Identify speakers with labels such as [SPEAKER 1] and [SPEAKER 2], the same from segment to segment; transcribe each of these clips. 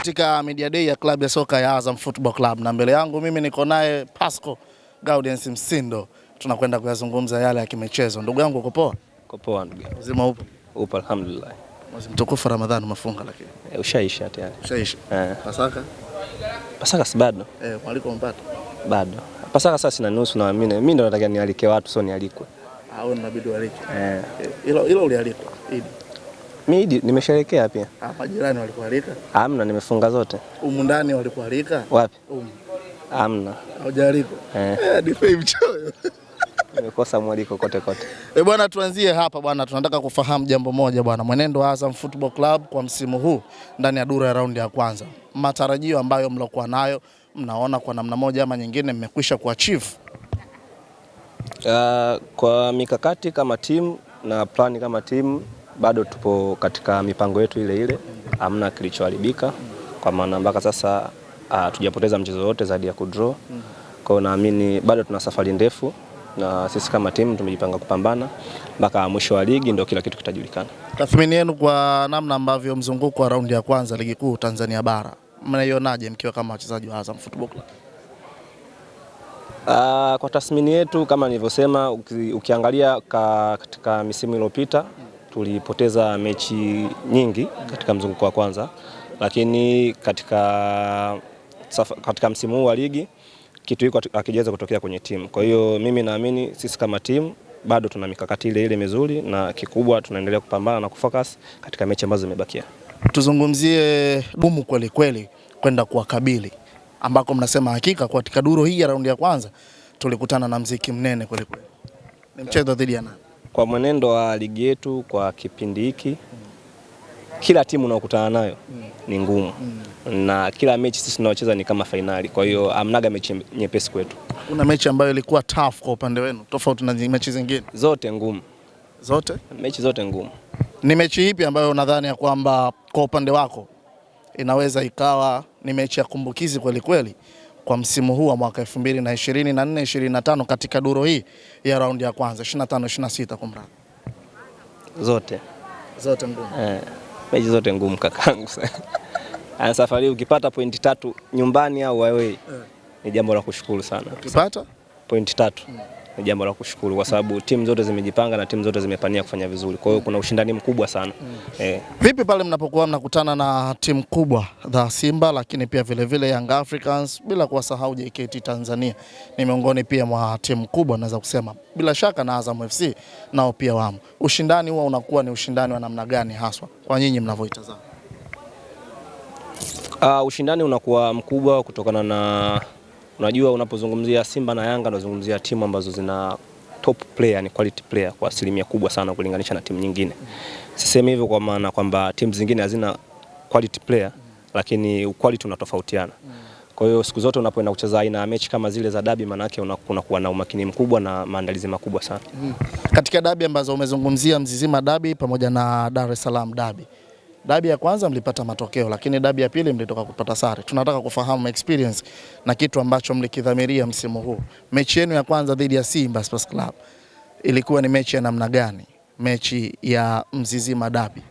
[SPEAKER 1] katika media day ya klabu ya soka ya Azam Football Club, na mbele yangu mimi niko naye Pasco Gaudens Msindo. Tunakwenda kuyazungumza yale ya kimichezo. Ndugu yangu uko poa?
[SPEAKER 2] Uko poa ndugu.
[SPEAKER 1] Uzima upo?
[SPEAKER 2] Upo alhamdulillah.
[SPEAKER 1] Mwezi mtukufu Ramadhani umefunga lakini.
[SPEAKER 2] Ushaisha tayari.
[SPEAKER 1] Ushaisha. Pasaka?
[SPEAKER 2] Pasaka si bado.
[SPEAKER 1] Mwaliko mpata?
[SPEAKER 2] Bado. Pasaka sasa sina nusu na mimi ndo nataka nialike watu sio nialikwe.
[SPEAKER 1] Wewe unabidi ualike. Hilo ulialikwa.
[SPEAKER 2] Mimi nimesherehekea pia.
[SPEAKER 1] Majirani walikualika?
[SPEAKER 2] Hamna, nimefunga zote.
[SPEAKER 1] Humu ndani walikualika?
[SPEAKER 2] Wapi? Hamna.
[SPEAKER 1] Haujaliko? Difei mchoyo.
[SPEAKER 2] Nimekosa mwaliko kote.
[SPEAKER 1] Bwana, tuanzie hapa bwana, tunataka kufahamu jambo moja bwana. Mwenendo wa Azam Football Club kwa msimu huu ndani ya duru ya raundi ya kwanza. Matarajio ambayo mlokuwa nayo, mnaona kwa namna moja ama nyingine mmekwisha kuachieve?
[SPEAKER 2] Kwa mikakati kama timu na plani kama timu bado tupo katika mipango yetu ile. Hamna kilichoharibika kwa maana mpaka sasa tujapoteza mchezo wote zaidi ya kudraw. Kwa naamini bado tuna safari ndefu na sisi kama timu tumejipanga kupambana mpaka mwisho wa ligi ndio kila kitu kitajulikana. Tathmini
[SPEAKER 1] yenu kwa namna ambavyo mzunguko wa raundi ya kwanza ligi kuu Tanzania bara mnaionaje mkiwa kama wachezaji wa Azam Football Club?
[SPEAKER 2] Kwa tathmini yetu kama nilivyosema, ukiangalia katika misimu iliyopita tulipoteza mechi nyingi katika mzunguko wa kwanza, lakini katika msimu huu wa ligi kitu hiko hakijaweza kutokea kwenye timu. Kwa hiyo mimi naamini sisi kama timu bado tuna mikakati ile mizuri na kikubwa tunaendelea kupambana na kufocus katika mechi ambazo zimebakia. Tuzungumzie
[SPEAKER 1] gumu kweli kwenda kuwakabili ambako mnasema hakika kwa katika duru hii ya raundi ya kwanza tulikutana na mziki mnene kweli. Ni mchezo dhidi ya nani? Kwa
[SPEAKER 2] mwenendo wa ligi yetu kwa kipindi hiki kila timu unayokutana nayo ni ngumu. Na kila mechi sisi tunaocheza ni kama finali. Kwa hiyo amnaga mechi nyepesi kwetu.
[SPEAKER 1] Kuna mechi ambayo ilikuwa tough kwa upande wenu tofauti na mechi zingine?
[SPEAKER 2] Zote ngumu.
[SPEAKER 1] Zote?
[SPEAKER 2] Mechi zote ngumu. Ni
[SPEAKER 1] mechi ipi ambayo unadhani ya kwamba kwa upande wako inaweza ikawa ni mechi ya kumbukizi kweli kwa msimu huu wa mwaka 2024-2025 katika duru hii ya raundi ya kwanza 25-26 kumradi? Zote ngumu.
[SPEAKER 2] Mechi zote ngumu kakangu. Safari ukipata pointi 3 nyumbani au away ni jambo la kushukuru sana.
[SPEAKER 1] Ukipata
[SPEAKER 2] pointi 3 ni jambo la kushukuru kwa sababu timu zote zimejipanga na timu zote zimepania kufanya vizuri. Kwa hiyo kuna ushindani mkubwa sana.
[SPEAKER 1] Vipi pale mnapokuwa mnakutana na timu kubwa za Simba lakini pia vile Young Africans bila kuwasahau JKT Tanzania ni miongoni pia mwa timu kubwa naweza kusema. Bila shaka na Azam FC nao pia wamo. Ushindani huwa unakuwa ni ushindani wa namna gani haswa kwa nyinyi mnavyoitazama?
[SPEAKER 2] Ushindani unakuwa mkubwa kutokana na unajua unapozungumzia Simba na Yanga unazungumzia timu ambazo zina top player, ni quality player kwa asilimia kubwa sana kulinganisha na timu nyingine. Sisemi hivyo kwa maana kwamba timu zingine hazina quality player, lakini quality unatofautiana. Kwa hiyo siku zote unapoenda kucheza aina ya mechi kama zile za dabi maana yake unakuwa na umakini mkubwa na maandalizi makubwa sana.
[SPEAKER 1] Katika dabi ambazo umezungumzia Mzizima dabi pamoja na Dar es Salaam dabi. Dabi ya kwanza mlipata matokeo lakini dabi ya pili mlitoka kupata sare. Tunataka kufahamu experience na kitu ambacho mlikidhamiria msimu huu. Mechi yenu ya kwanza dhidi ya Simba Sports Club ilikuwa ni mechi ya namna gani? Mechi ya Mzizima dabi.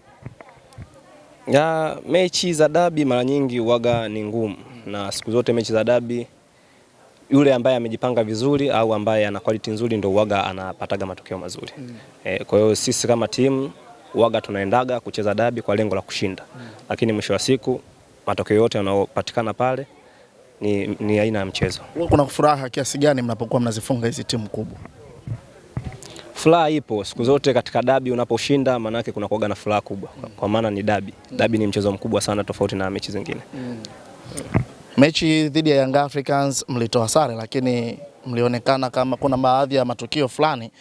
[SPEAKER 2] Mechi za dabi mara nyingi huaga ni ngumu na siku zote mechi za dabi yule ambaye amejipanga vizuri au ambaye ana quality nzuri ndio huaga anapataga matokeo mazuri. Kwa hiyo sisi kama timu huaga tunaendaga kucheza dabi kwa lengo la kushinda. Lakini mwisho wa siku matokeo yote yanayopatikana pale ni aina ya mchezo.
[SPEAKER 1] Kuna furaha kiasi gani mnapokuwa mnazifunga hizi timu kubwa?
[SPEAKER 2] Furaha ipo siku zote katika dabi, unaposhinda maana yake kuna kuaga na furaha kubwa kwa maana ni dabi. Dabi ni mchezo mkubwa sana tofauti na mechi zingine.
[SPEAKER 1] Mechi dhidi ya Young Africans mlitoa sare lakini mlionekana kama kuna baadhi ya matukio fulani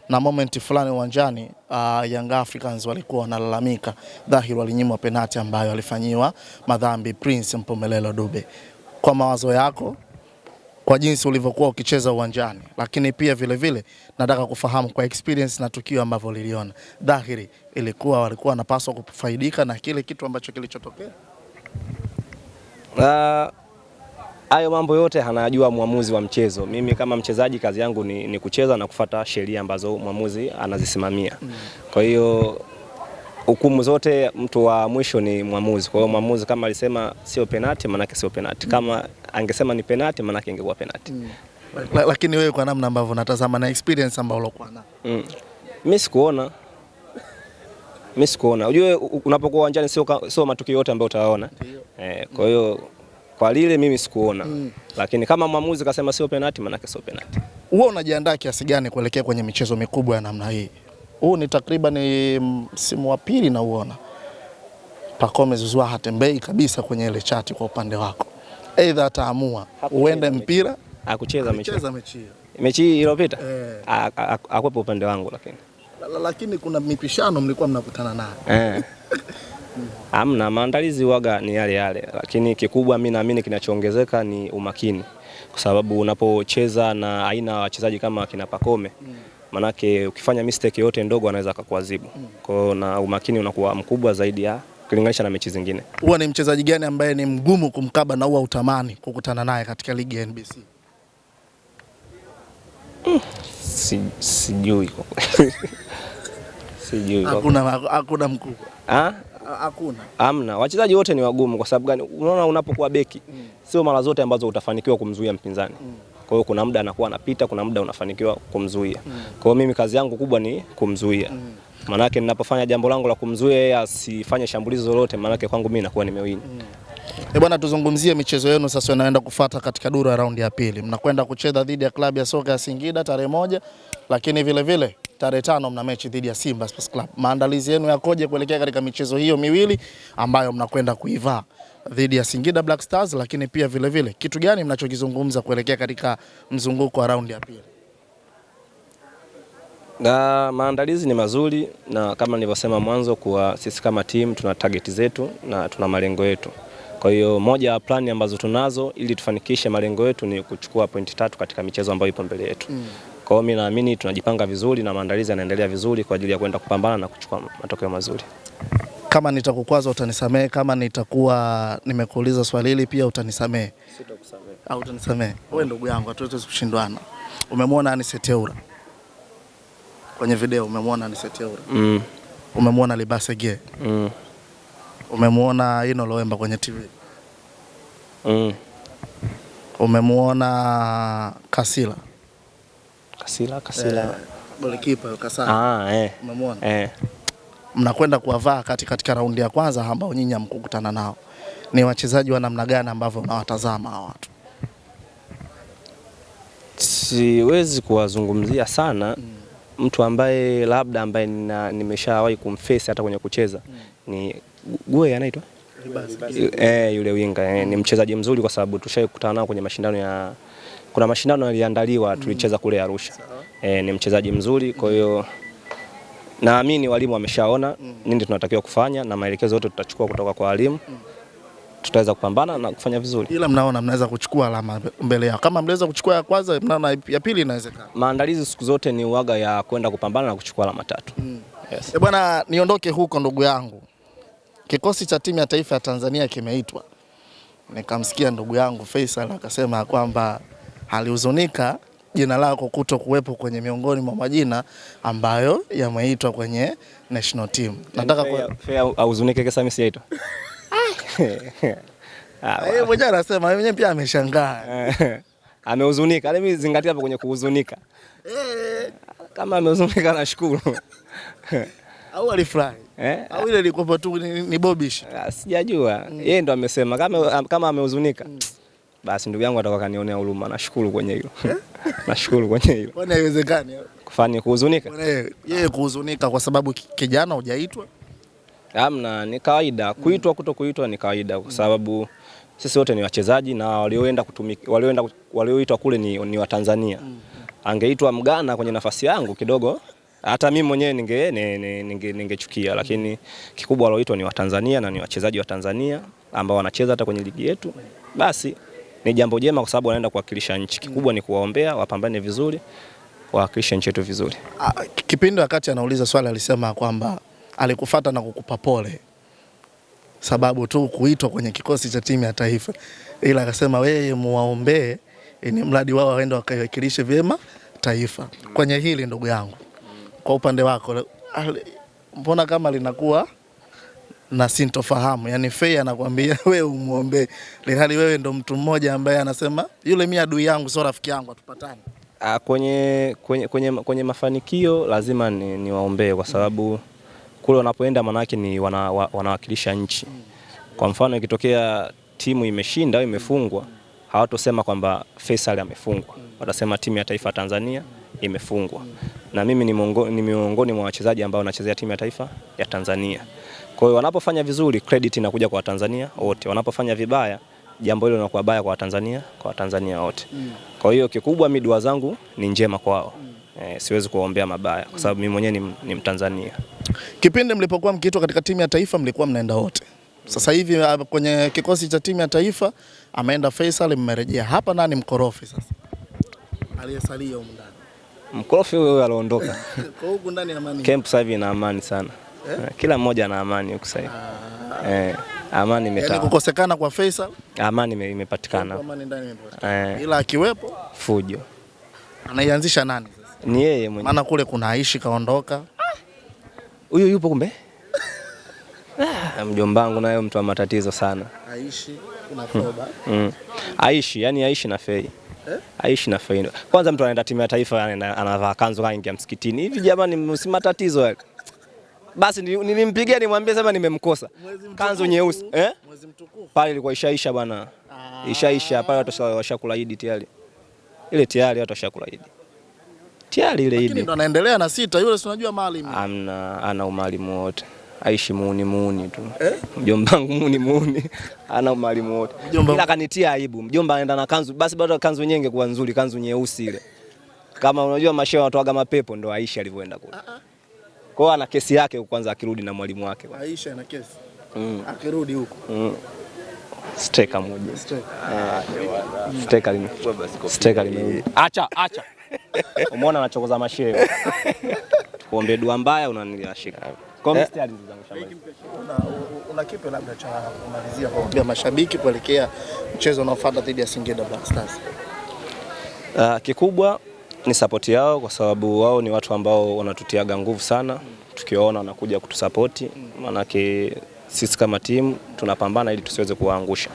[SPEAKER 1] na momenti fulani uwanjani Young Africans walikuwa wanalalamika dhahiri walinyimwa penalti ambayo alifanyiwa madhambi Prince Mpumelelo Dube. Kwa mawazo yako kwa jinsi ulivyokuwa ukicheza uwanjani lakini pia vile nataka kufahamu kwa experience na tukio ambavyo liliona dhahiri ilikuwa walikuwa wanapaswa kufaidika na kile kitu ambacho kilichotokea?
[SPEAKER 2] Hayo mambo yote anayajua muamuzi wa mchezo. Mimi kama mchezaji kazi yangu ni kucheza na kufuata sheria ambazo muamuzi anazisimamia. Kwa hiyo hukumu zote mtu wa mwisho ni mwamuzi. Kwa hiyo mwamuzi kama alisema sio penalti, maana yake sio penalti. Kama angesema ni penalti, maana yake ingekuwa penalti.
[SPEAKER 1] Lakini wewe kwa namna ambavyo unatazama na experience ambayo ulikuwa nayo.
[SPEAKER 2] Mimi sikuona. Unajua unapokuwa uwanjani sio matukio yote ambayo utaona. Kwa hiyo kwa lile mimi sikuona. Lakini kama mwamuzi kasema sio penalti, maana yake sio penalti.
[SPEAKER 1] Wewe unajiandaa kiasi gani kuelekea kwenye michezo mikubwa ya namna hii? Huu ni takriban msimu wa pili na uona Pacome Zouzoua hatembei kabisa kwenye ile chati kwa upande wako. Aidha ataamua uende mpira,
[SPEAKER 2] hakucheza mechi iliyopita. Akwepo upande wangu
[SPEAKER 1] lakini kuna mipishano mlikuwa mnakutana nayo.
[SPEAKER 2] Hamna, maandalizi waga ni yale, lakini kikubwa mimi naamini kinachoongezeka ni umakini, kwa sababu unapocheza na aina ya wachezaji kama kina Pacome, manake ukifanya mistake yote ndogo anaweza akakuadhibu. Kwa hiyo na umakini unakuwa mkubwa zaidi ya kulinganisha na mechi zingine.
[SPEAKER 1] Huwa ni mchezaji gani ambaye ni mgumu kumkaba na huwa utamani kukutana naye katika ligi ya NBC?
[SPEAKER 2] Sijui.
[SPEAKER 1] Hakuna mkubwa. Hakuna.
[SPEAKER 2] Hamna. Wachezaji wote ni wagumu. Kwa sababu gani? Unaona unapokuwa beki sio mara zote ambazo utafanikiwa kumzuia mpinzani. Kwa hiyo kuna muda anakuwa anapita, kuna muda unafanikiwa kumzuia. Kwa hiyo mimi kazi yangu kubwa ni kumzuia. Manake ninapofanya jambo langu la kumzuia yeye asifanye shambulizi lolote, manake kwangu mimi nakuwa nimewini.
[SPEAKER 1] Bwana, tuzungumzie michezo yenu sasa inaenda kufuata katika duru ya raundi ya pili. Mnakwenda kucheza dhidi ya klabu ya soka ya Singida tarehe 1, lakini vile vile tarehe 5 mna mechi dhidi ya Simba Sports Club. Maandalizi yenu yakoje kuelekea katika michezo hiyo miwili ambayo mnakwenda kuivaa dhidi ya Singida Black Stars, lakini pia vile vile kitu gani mnachokizungumza kuelekea katika mzunguko wa raundi ya pili?
[SPEAKER 2] Na maandalizi ni mazuri, na kama nilivyosema mwanzo kuwa sisi kama team tuna target zetu na tuna malengo yetu. Kwa hiyo moja ya plani ambazo tunazo ili tufanikishe malengo yetu ni kuchukua pointi 3 katika michezo ambayo ipo mbele yetu. Kwa hiyo mimi naamini tunajipanga vizuri na maandalizi yanaendelea vizuri kwa ajili ya kwenda kupambana na kuchukua matokeo mazuri.
[SPEAKER 1] Kama nitakukwaza utanisamehe, kama nitakuwa nimekuuliza swali hili pia utanisamehe.
[SPEAKER 2] Sitakusamehe.
[SPEAKER 1] Au utanisamehe. Wewe ndugu yangu hatuwezi kushindwana. Umemwona Anise Teura kwenye video, umemwona Anise Teura. Umemwona Libase Gye. Umemwona Ino Loemba kwenye TV. Umemwona Kasila. Golikipa Kasala. Umemwona? Mnakwenda kuwavaa katika raundi ya kwanza ambao nyinyi mkukutana nao. Ni wachezaji wa namna gani ambavyo unawatazama hao watu?
[SPEAKER 2] Siwezi kuwazungumzia sana. Mtu ambaye labda ambaye nimeshawahi kumface hata kwenye kucheza ni Gueye anaitwa? Yule winga. Ni mchezaji mzuri kwa sababu tushakutana nao kwenye mashindano kuna mashindano yaliandaliwa tulicheza kule Arusha. Ni mchezaji mzuri, kwa hiyo naamini walimu wameshaona nini tunatakiwa kufanya na maelekezo yote tutachukua kutoka kwa walimu. Tutaweza kupambana na kufanya vizuri.
[SPEAKER 1] Ila mnaona mnaweza kuchukua alama mbele yao. Kama mnaweza kuchukua ya kwanza, mnaona ya pili inawezekana.
[SPEAKER 2] Maandalizi siku zote ni uwaga ya kwenda kupambana na kuchukua alama 3. Yes.
[SPEAKER 1] Bwana, niondoke huko ndugu yangu. Kikosi cha timu ya taifa ya Tanzania kimeitwa. Nikamsikia ndugu yangu Faisal akasema kwamba alihuzunika jina lako kuto kuwepo kwenye miongoni mwa majina ambayo yameitwa kwenye national team. Nataka
[SPEAKER 2] fair ahuzunike kesa mimi sijaitwa.
[SPEAKER 1] Yeye mwenyewe anasema yeye mwenyewe pia ameshangaa.
[SPEAKER 2] Amehuzunika. Mimi zingatia hapo kwenye kuhuzunika. Kama amehuzunika nashukuru.
[SPEAKER 1] Au alifurahi? Au ile ilikuwa tu ni bobish?
[SPEAKER 2] Sijajua. Yeye ndo amesema kama amehuzunika. Basi ndugu yangu atakuwa kanionea huruma. Nashukuru kwenye hilo. Nashukuru kwenye hilo.
[SPEAKER 1] Kwani haiwezekani
[SPEAKER 2] kufanya kuhuzunika?
[SPEAKER 1] Yeye kuhuzunika kwa sababu kijana hujaitwa?
[SPEAKER 2] Hamna, ni kawaida. Kuitwa kutokuitwa ni kawaida kwa sababu sisi wote ni wachezaji na walioitwa kule ni wa Tanzania. Angeitwa Mgana kwenye nafasi yangu kidogo hata mimi mwenyewe ningechukia, lakini kikubwa walioitwa ni wa Tanzania na ni wachezaji wa Tanzania ambao wanacheza hata kwenye ligi yetu. Basi ni jambo jema kwa sababu wanaenda kuwakilisha nchi. Kikubwa ni kuwaombea wapambane vizuri, wawakilishe nchi yetu vizuri.
[SPEAKER 1] Kipindi wakati anauliza swali alisema kwamba alikufuata na kukupa pole sababu tu kuitwa kwenye kikosi cha timu ya taifa, ila akasema wewe muwaombee ni mradi wao waende wakaiwakilishe vyema taifa. Kwenye hili ndugu yangu, kwa upande wako mbona kama linakuwa na sintofahamu. Yani Fei anakuambia wewe umuombe, hali wewe ndo mtu mmoja ambaye anasema yule mimi adui yangu sio rafiki yangu, atupatane.
[SPEAKER 2] Kwenye mafanikio lazima ni waombee, kwa sababu kule wanapoenda manake ni wanawakilisha nchi. Kwa mfano ikitokea timu imeshinda au imefungwa, hawatosema kwamba Faisal amefungwa, watasema timu ya taifa Tanzania imefungwa. Na mimi ni miongoni mwa wachezaji ambao wanachezea timu ya taifa ya Tanzania. Kwa hiyo wanapofanya vizuri, credit inakuja kwa Tanzania wote. Wanapofanya vibaya, jambo hilo linakuwa baya kwa Tanzania wote. Kwa hiyo kikubwa midua zangu ni njema kwao. Siwezi kuwaombea mabaya kwa sababu mimi mwenyewe ni Mtanzania.
[SPEAKER 1] Kipindi mlipokuwa mkiitwa katika timu ya taifa mlikuwa mnaenda wote. Sasa hivi kwenye kikosi cha timu ya taifa ameenda Faisal, mmerejea. Hapa nani mkorofi sasa? Aliyesalia huko ndani.
[SPEAKER 2] Mkorofi huyo aliondoka.
[SPEAKER 1] Kwa huko ndani amani.
[SPEAKER 2] Camp sasa hivi ina amani sana. Kila mmoja ana amani huko sasa. Amani imetawala.
[SPEAKER 1] Yaani kukosekana kwa Faisal,
[SPEAKER 2] amani imepatikana.
[SPEAKER 1] Amani ndani imepatikana. Ila akiwepo
[SPEAKER 2] fujo.
[SPEAKER 1] Anaianzisha nani sasa?
[SPEAKER 2] Ni yeye mwenyewe.
[SPEAKER 1] Maana kule kuna Aishi kaondoka.
[SPEAKER 2] Huyo yupo kumbe? Mjomba wangu naye mtu wa matatizo sana.
[SPEAKER 1] Aishi kuna Foba.
[SPEAKER 2] Aishi, yani Aishi na Fei. Aishi na Fei. Kwanza mtu anaenda timu ya taifa anavaa kanzu rangi ya msikitini. Hivi jamani si matatizo yale. Basi nilimpigia nimwambie sema nimemkosa. Kanzu nyeusi,
[SPEAKER 1] Mwezi mtukufu.
[SPEAKER 2] Pale ilikuwa ishaisha bwana. Ishaisha pale watu washakula Eid tayari. Ile tayari watu washakula Eid. Tayari ile Eid.
[SPEAKER 1] Lakini ndo anaendelea na sita yule, si unajua Maalim.
[SPEAKER 2] Ana umalimu wote. Aishi muuni tu. Mjomba wangu muuni. Ana umalimu wote. Ila kanitia aibu. Mjomba anaenda na kanzu, basi bado kanzu nyenge kwa nzuri, kanzu nyeusi ile. Kama unajua mashehe watoaga mapepo, ndo Aishi alivyoenda kule. Kwa hiyo ana kesi yake kwanza akirudi na mwalimu wake.
[SPEAKER 1] Aishi ana kesi. Akirudi huko.
[SPEAKER 2] Steka moja. Steka limerudi. Acha. Umeona anachokoza mashehe. Kuombe dua mbaya unanilashika. Kwa mstari zangu shamba.
[SPEAKER 1] Una kipi labda cha kumalizia kwa mashabiki kuelekea mchezo unaofuata dhidi ya Singida Black Stars?
[SPEAKER 2] Kikubwa ni support yao, kwa sababu wao ni watu ambao wanatutiaga nguvu sana. Tukiwaona wanakuja kutusapoti, manake sisi kama timu tunapambana ili tusiweze kuwaangusha.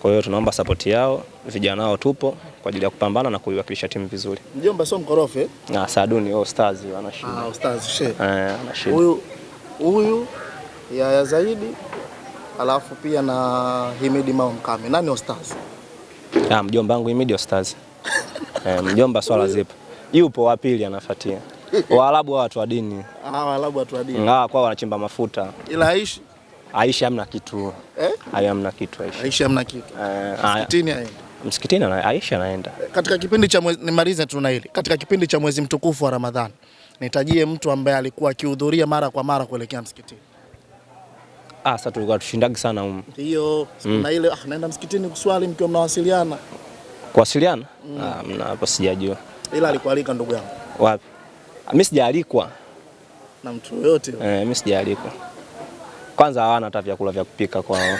[SPEAKER 2] Kwa hiyo tunaomba support yao, vijana wao tupo kwa ajili ya kupambana na kuiwakilisha timu vizuri.
[SPEAKER 1] Mjomba sio mkorofi
[SPEAKER 2] na Saduni Stars wanashinda.
[SPEAKER 1] Stars she.
[SPEAKER 2] Anashinda.
[SPEAKER 1] Huyu ya zaidi alafu pia na Himidi Maumkame. Nani Stars?
[SPEAKER 2] Mjomba wangu Himidi Stars. Mjomba swala zipo. Yupo wa pili anafuatia. Waarabu watu wa dini.
[SPEAKER 1] Waarabu watu wa dini.
[SPEAKER 2] Kwao wanachimba mafuta.
[SPEAKER 1] Ila Aishi
[SPEAKER 2] hamna kitu. Hamna kitu Aishi.
[SPEAKER 1] Aishi hamna kitu. Msikitini aenda.
[SPEAKER 2] Msikitini Aishi anaenda.
[SPEAKER 1] Katika kipindi cha nimalize tuna hili. Katika kipindi cha mwezi mtukufu wa Ramadhani, nitajie mtu ambaye alikuwa akihudhuria mara kwa mara kuelekea msikitini.
[SPEAKER 2] Sasa tulikuwa tushindagi sana
[SPEAKER 1] Hiyo na ile naenda msikitini kuswali mkiwa mnawasiliana.
[SPEAKER 2] Kuwasiliana? Mna hapo sijajua.
[SPEAKER 1] Ila alikualika ndugu yangu.
[SPEAKER 2] Wapi? Mimi sijaalikwa.
[SPEAKER 1] Na mtu yote.
[SPEAKER 2] Mimi sijaalikwa. Kwanza hawana hata vyakula vya kupika kwao.